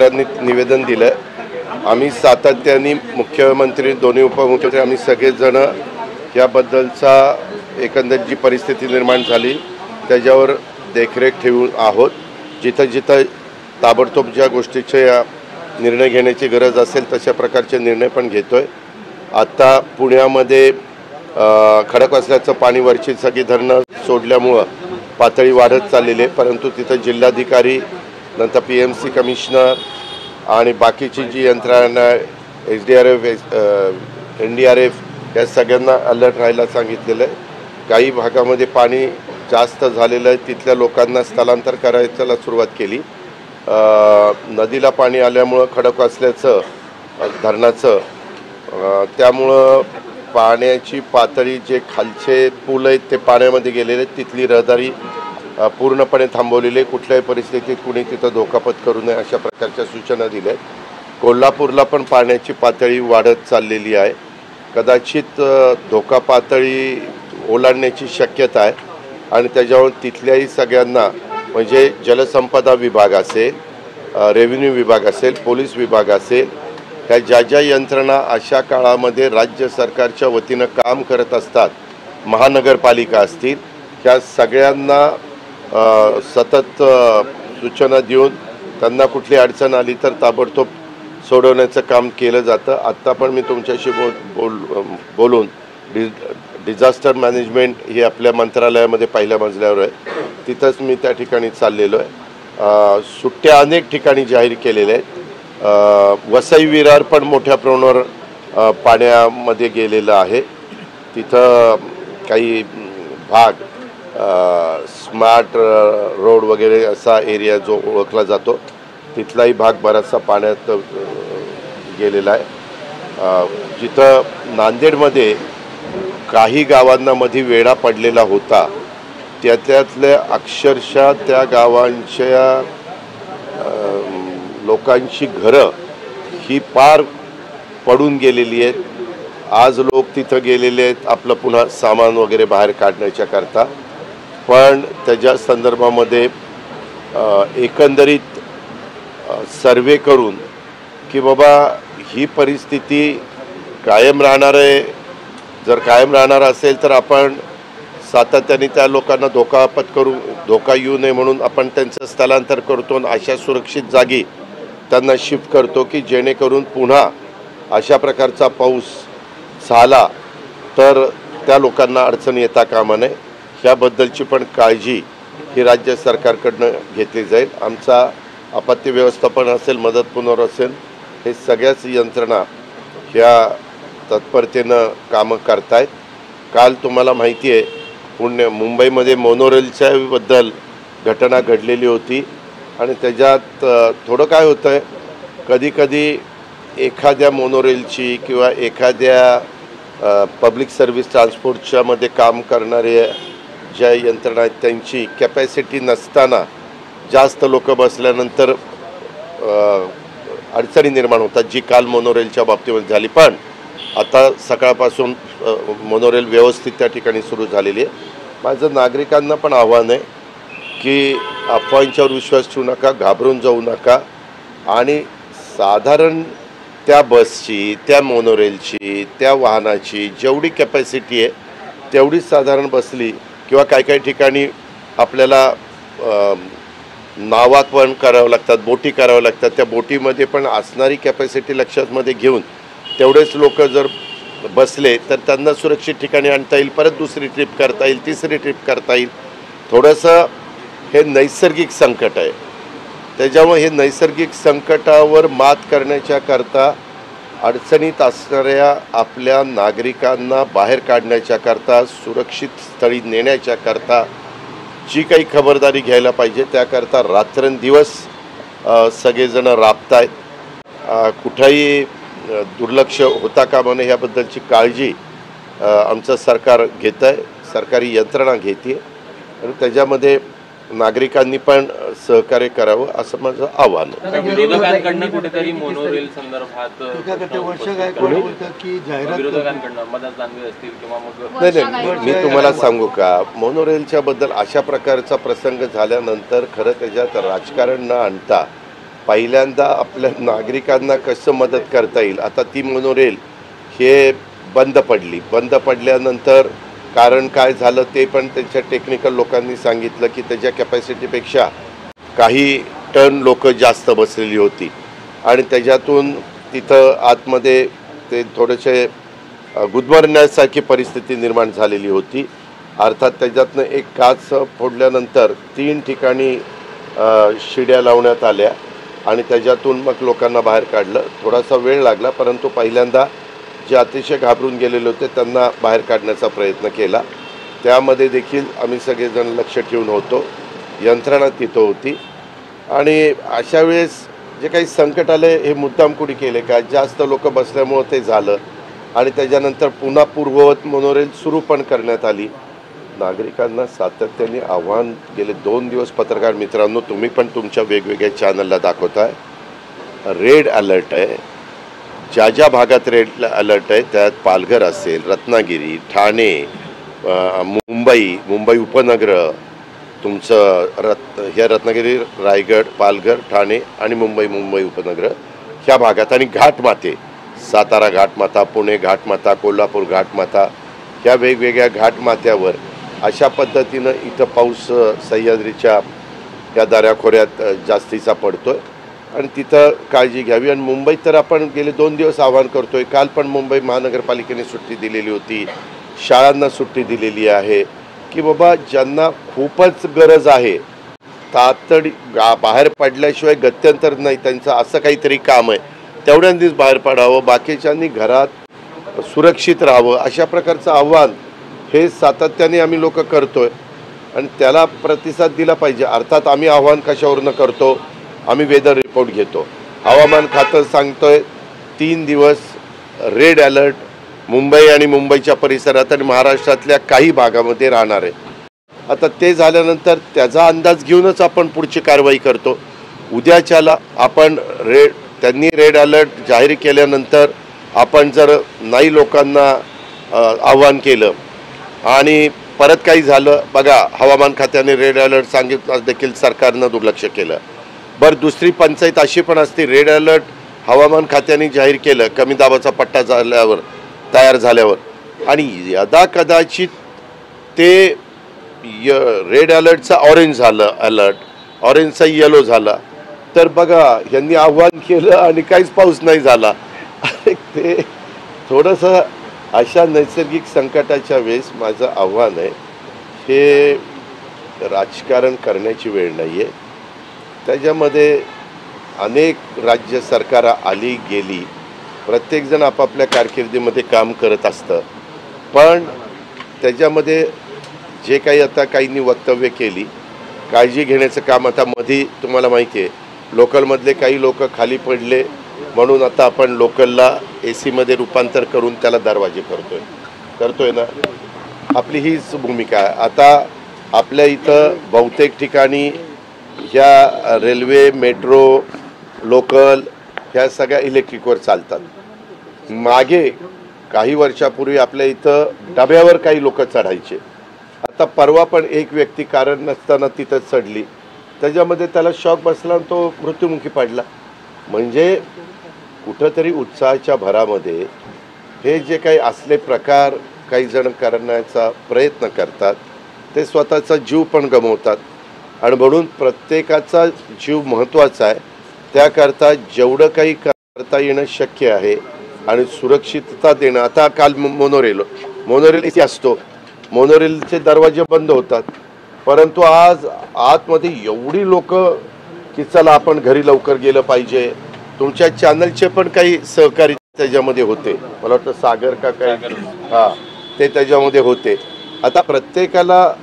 अधिकाऱ्यांनी निवेदन दिलं. आम्ही सातत्याने मुख्यमंत्री, दोन्ही उपमुख्यमंत्री, आम्ही सगळेजण याबद्दलचा एकंदरीत जी परिस्थिती निर्माण झाली त्याच्यावर देखरेख ठेवून आहोत. जिथं जिथं ताबडतोब ज्या गोष्टीचे निर्णय घेण्याची गरज असेल तशा प्रकारचे निर्णय पण घेतोय. आता पुण्यामध्ये खडकवासल्याचं पाणी वरची सगळी धरणं सोडल्यामुळं पातळी वाढत चाललेली आहे, परंतु तिथं जिल्हाधिकारी, नंतर PMC कमिशनर आणि बाकीची जी यंत्रणा SDRF, NDRF या सगळ्यांना अलर्ट राहायला सांगितलेलं आहे. काही भागामध्ये पाणी जास्त झालेलं आहे, तिथल्या लोकांना स्थलांतर करायला सुरुवात केली. नदीला पाणी आल्यामुळं खडकवासल्याचं धरणाचं त्यामुळं पाण्याची पातळी, जे खालचे पूल आहेत ते पाण्यामध्ये गेलेले आहेत. तिथली रहदारी पूर्णपणे थांबवलेली आहे. कुठल्याही परिस्थितीत कुणी तिथं धोकापत करू नये अशा प्रकारच्या सूचना दिल्या आहेत. कोल्हापूरला पण पाण्याची पातळी वाढत चाललेली आहे. कदाचित धोका पातळी ओलांडण्याची शक्यता आहे आणि त्याच्यावर तिथल्याही सगळ्यांना, म्हणजे जलसंपदा विभाग असेल, रेव्हेन्यू विभाग असेल, पोलीस विभाग असेल, ह्या ज्या ज्या यंत्रणा अशा काळामध्ये राज्य सरकारच्या वतीनं काम करत असतात, महानगरपालिका असतील, त्या सगळ्यांना सतत सूचना देऊन त्यांना कुठली अडचण आली तर ताबडतोब सोडवण्याचं काम केलं जातं. आत्ता पण मी तुमच्याशी बोलून डिझास्टर मॅनेजमेंट ही आपल्या मंत्रालयामध्ये पहिल्या मजल्यावर आहे, तिथंच मी त्या ठिकाणी चाललेलो आहे. सुट्ट्या अनेक ठिकाणी जाहीर केलेल्या आहेत. वसई विरार पण मोठ्या प्रमाणावर पाण्यामध्ये गेलेलं आहे. तिथं काही भाग स्मार्ट रोड वगैरे असा एरिया जो ओळखला जातो, तिथलाही भाग बराचसा पाण्यात गेलेला आहे. जिथं नांदेडमध्ये काही गावांना मध्ये वेढा पडलेला होता, त्यातल्या अक्षरशः त्या गावांच्या लोकांची घरं ही पार पडून गेलेली आहेत. आज लोक तिथं गेलेले आहेत आपलं पुन्हा सामान वगैरे बाहेर काढण्याच्या करता. पण त्याच्या संदर्भामध्ये एकंदरीत सर्वे करून की बाबा ही परिस्थिती कायम राहणार आहे, जर कायम राहणार असेल तर आपण सातत्याने त्या लोकांना धोका येऊ नये म्हणून आपण त्यांचं स्थलांतर करतो आणि अशा सुरक्षित जागी त्यांना शिफ्ट करतो की जेणेकरून पुन्हा अशा प्रकारचा पाऊस झाला तर त्या लोकांना अडचण येता कामा नये. ह्याबद्दलची पण काळजी ही राज्य सरकारकडनं घेतली जाईल. आमचा आपत्ती व्यवस्थापन असेल, मदत पुनर्वसन असेल, हे सगळ्याच यंत्रणा ह्या तत्परतेनं कामं करतायत. काल तुम्हाला माहिती आहे मुंबईमध्ये मोनोरेलच्या बद्दल घटना घडलेली होती आणि त्याच्यात थोडं काय होतं आहे, कधीकधी एखाद्या मोनोरेलची किंवा एखाद्या पब्लिक सर्व्हिस ट्रान्सपोर्टच्या मध्ये काम करणारे ज्या यंत्रणा आहेत त्यांची कॅपॅसिटी नसताना जास्त लोक बसल्यानंतर अडचणी निर्माण होतात, जी काल मोनोरेलच्या बाबतीमध्ये झाली. पण आता सकाळपासून मोनोरेल व्यवस्थित त्या ठिकाणी सुरू झालेली आहे. माझं नागरिकांना पण आव्हान आहे की अफवांच्यावर विश्वास ठेवू नका, घाबरून जाऊ नका आणि साधारण त्या बसची, त्या मोनोरेलची, त्या वाहनाची जेवढी कॅपॅसिटी आहे तेवढीच साधारण बसली किंवा काही ठिकाणी आपल्याला नावा पण करावं लागतात, बोटी कराव्या लागतात. त्या बोटीमध्ये पण असणारी कॅपॅसिटी लक्षात घेऊन तेवढेच लोक जर बसले तर त्यांना सुरक्षित ठिकाणी आणता येईल, परत दुसरी ट्रिप करता येईल, तिसरी ट्रिप करता येईल. थोडंसं हे नैसर्गिक संकट आहे, त्याच्यामुळे हे नैसर्गिक संकटावर मात करण्याच्या करता अडचणीत असणाऱ्या आपल्या नागरिकांना बाहेर काढण्याच्या करता, सुरक्षित स्थळी नेण्याच्या करता जी काही खबरदारी घ्यायला पाहिजे त्याकरता रात्रंदिवस सगळेजण राबतायत. कुठेही दुर्लक्ष होता कामा नये ह्याबद्दलची काळजी आमचं सरकार घेतं आहे, सरकारी यंत्रणा घेते आणि त्याच्यामध्ये नागरिकांनी पण सहकार्य करावं असं माझं आव्हान आहे. विरोधकांकडनं कुठेतरी मोनोरेल संदर्भात नाही, मी तुम्हाला सांगू का, मोनोरेलच्या बद्दल अशा प्रकारचा प्रसंग झाल्यानंतर खरं त्याच्यात राजकारण न आणता पहिल्यांदा आपल्या नागरिकांना कसं मदत करता येईल. आता ती मोनोरेल हे बंद पडल्यानंतर कारण काय झालं ते पण त्यांच्या टेक्निकल लोकांनी सांगितलं की त्याच्या कॅपॅसिटीपेक्षा काही टन लोक जास्त बसलेली होती आणि त्याच्यातून तिथं आतमध्ये ते थोडेसे गुदमरण्यासारखी परिस्थिती निर्माण झालेली होती. अर्थात त्याच्यातनं एक काच फोडल्यानंतर 3 ठिकाणी शिड्या लावण्यात आल्या आणि त्याच्यातून मग लोकांना बाहेर काढलं. थोडासा वेळ लागला, परंतु पहिल्यांदा जे अतिशय घाबरून गेलेले होते त्यांना बाहेर काढण्याचा प्रयत्न केला. त्यामध्ये देखील आम्ही सगळेजण लक्ष ठेवून होतो, यंत्रणा तिथं होती. आणि अशा वेळेस जे काही संकट आले हे मुद्दाम कुणी केले का? जास्त लोक बसल्यामुळं ते झालं आणि त्याच्यानंतर पुन्हा पूर्ववत मोनोरेल सुरू पण करण्यात आली. नागरिकांना सातत्याने आव्हान गेले 2 दिवस पत्रकार मित्रांनो, तुम्ही पण तुमच्या वेगवेगळ्या चॅनलला दाखवताय, रेड अलर्ट आहे. ज्या भागात रेड अलर्ट आहे त्यात पालघर असेल, रत्नागिरी, ठाणे, मुंबई उपनगर, तुमचं रत्नागिरी, रायगड, पालघर, ठाणे आणि मुंबई उपनगर ह्या भागात आणि घाटमाथे, सातारा घाटमाथा, पुणे घाटमाथा, कोल्हापूर घाटमाथा, ह्या वेगवेगळ्या घाटमाथ्यावर अशा पद्धतीनं इथं पाऊस सह्याद्रीच्या या दऱ्याखोऱ्यात जास्तीचा पडतोय आणि तिथं काळजी घ्यावी. आणि मुंबईत तर आपण गेले 2 दिवस आवाहन करतोय. काल पण मुंबई महानगरपालिकेने सुट्टी दिलेली होती, शाळांना सुट्टी दिलेली आहे की बाबा ज्यांना खूपच गरज आहे, तातडी बाहेर पडल्याशिवाय गत्यंतर नाही, त्यांचं असं काहीतरी काम आहे, तेवढ्यांनीच बाहेर पडावं, बाकीच्यांनी घरात सुरक्षित राहावं, अशा प्रकारचं आव्हान हे सातत्याने आम्ही लोक करतोय आणि त्याला प्रतिसाद दिला पाहिजे. अर्थात आम्ही आव्हान कशावरनं करतो? आम्ही वेदर रिपोर्ट घेतो. हवामान खातं सांगतोय 3 दिवस रेड अलर्ट मुंबई आणि मुंबईच्या परिसरात आणि महाराष्ट्रातल्या काही भागामध्ये राहणार आहे. आता ते झाल्यानंतर त्याचा अंदाज घेऊनच आपण पुढची कारवाई करतो. उद्याच्याला आपण त्यांनी रेड अलर्ट जाहीर केल्यानंतर आपण जर नाही लोकांना आव्हान केलं आणि परत काही झालं, बघा हवामान खात्याने रेड अलर्ट सांगितलं देखील सरकारनं दुर्लक्ष केलं. बरं, दुसरी पंचायत अशी पण असते, रेड अलर्ट हवामान खात्याने जाहीर केलं कमी दाबाचा पट्टा तयार झाल्यावर आणि यदा कदाचित ते रेड अलर्टचा ऑरेंज झालं, ऑरेंजचा येलो झाला, तर बघा यांनी आव्हान केलं आणि काहीच पाऊस नाही झाला. ते थोडंसं अशा नैसर्गिक संकटाच्या वेळेस माझं आव्हान आहे, हे राजकारण करण्याची वेळ नाही आहे. त्याच्यामध्ये अनेक राज्य सरकारा आली गेली, प्रत्येकजण आपापल्या कारकिर्दीमध्ये काम करत असतं, पण त्याच्यामध्ये जे काही आता काहींनी वक्तव्य केली, काळजी घेण्याचं काम आता मध्ये तुम्हाला माहिती आहे लोकलमधले काही लोक खाली पडले म्हणून आता आपण लोकलला AC मध्ये रूपांतर करून त्याला दरवाजे करतोय ना. आपली हीच भूमिका आहे. आता आपल्या इथं बहुतेक ठिकाणी ह्या रेल्वे, मेट्रो, लोकल ह्या सगळ्या इलेक्ट्रिकवर चालतात. मागे काही वर्षापूर्वी आपल्या इथं डब्यावर काही लोक चढायचे. आता परवा पण एक व्यक्ती कारण नसताना तिथं चढली, त्याच्यामध्ये त्याला शॉक बसला आणि तो मृत्युमुखी पडला. म्हणजे कुठंतरी उत्साहाच्या भरामध्ये हे जे काही असले प्रकार काही जण करण्याचा प्रयत्न करतात, ते स्वतःचा जीव पण गमावतात. आणि म्हणून प्रत्येकाचा जीव महत्त्वाचा आहे. त्याकरता जेवढं काही करता येणं शक्य आहे आणि सुरक्षितता देणं. आता काल मोनोरेल इथे असतो, मोनोरेलचे दरवाजे बंद होतात, परंतु आज आतमध्ये एवढी लोक की चला आपण घरी लवकर गेलं पाहिजे. तुमच्या चॅनलचे पण काही सहकारी त्याच्यामध्ये होते, मला वाटतं सागर का काय, ते त्याच्यामध्ये होते. आता प्रत्येकाला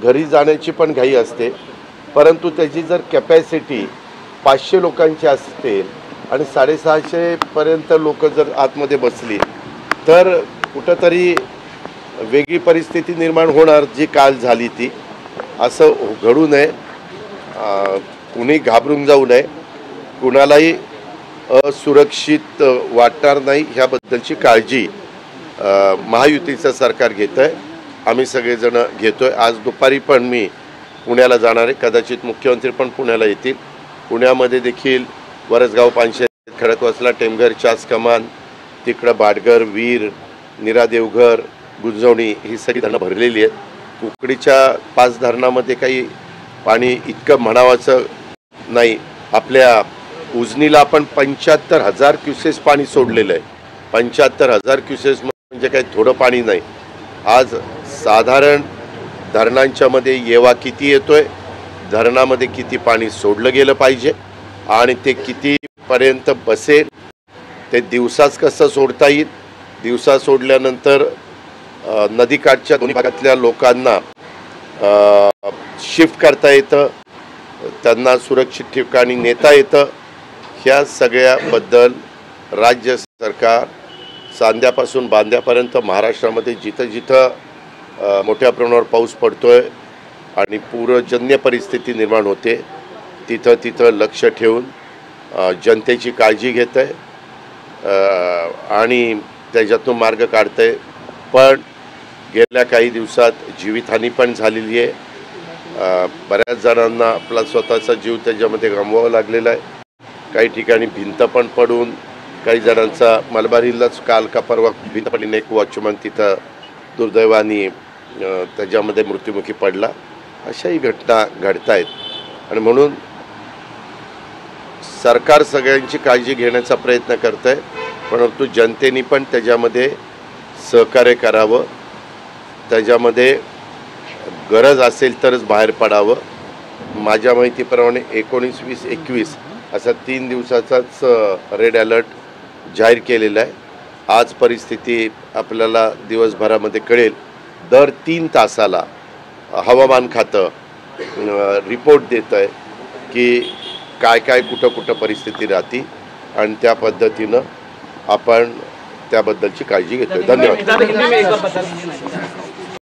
घरी जाण्याची पण घाई असते, परंतु त्याची जर कॅपॅसिटी 500 लोकांची असेल आणि 650 पर्यंत लोक जर आतमध्ये बसली तर कुठंतरी वेगळी परिस्थिती निर्माण होणार, जी काल झाली ती. असं घडू नये, कुणी घाबरून जाऊ नये, कुणालाही असुरक्षित वाटणार नाही ह्याबद्दलची काळजी महायुतीचं सरकार घेतं आहे, आम्ही सगळेजण घेतो आहे. आज दुपारी पण मी पुण्याला जाणार आहे, कदाचित मुख्यमंत्री पण पुण्याला येतील. पुण्यामध्ये देखील वरसगाव पानशेत, खडकवासला, टेमघर, चास कमान, तिकडं बाडगर, वीर, निरा देवघर, गुंजवणी ही सगळी धरणं भरलेली आहेत. कुकडीच्या 5 धरणामध्ये काही पाणी इतकं म्हणावाचं नाही. आपल्या उजनीला आपण 75,000 क्युसेस पाणी सोडलेलं आहे. 75,000 क्युसेस म्हणजे काही थोडं पाणी नाही. आज साधारण धरणांच्या मध्ये येवा किती येतोय, धरणामध्ये किती पाणी सोडलं गेलं पाहिजे आणि ते कितीपर्यंत बसेल, ते दिवसाच कसं सोडता येईल, दिवसा सोडल्यानंतर नदीकाठच्या दोन्ही भागातल्या लोकांना शिफ्ट करता येतं, त्यांना सुरक्षित ठिकाणी नेता येतं. ह्या सगळ्याबद्दल राज्य सरकार सांध्यापासून बांध्यापर्यंत महाराष्ट्रामध्ये जिथं जिथं मोठ्या प्रमाणावर पाऊस पडतोय आणि पूरजन्य परिस्थिती निर्माण होते तिथं तिथं लक्ष ठेवून जनतेची काळजी घेत आहे आणि त्याच्यातून मार्ग काढत आहे. पण गेल्या काही दिवसात जीवितहानी पण झालेली आहे. बऱ्याच जणांना आपला स्वतःचा जीव त्याच्यामध्ये गमवावा लागलेला आहे. काही ठिकाणी भिंत पण पडून काही जणांचा मलबारीलाच काल का परवा भिंत पडली, एक वॉचमन तिथं दुर्दैवाने त्याच्यामध्ये मृत्युमुखी पडला. अशाही घटना घडत आहेत आणि म्हणून सरकार सगळ्यांची काळजी घेण्याचा प्रयत्न करत आहे, परंतु जनतेने पण त्याच्यामध्ये सहकार्य करावं. त्याच्यामध्ये गरज असेल तरच बाहेर पडावं. माझ्या माहितीप्रमाणे 19, 20, 21 असा 3 दिवसाचाच रेड अलर्ट जाहीर केलेला आहे. आज परिस्थिती आपल्याला दिवसभरामध्ये कळेल. दर 3 तासाला हवामान खातं रिपोर्ट देतं आहे की काय काय कुठं कुठं परिस्थिती राहते आणि त्या पद्धतीनं आपण त्याबद्दलची काळजी घेतोय. धन्यवाद.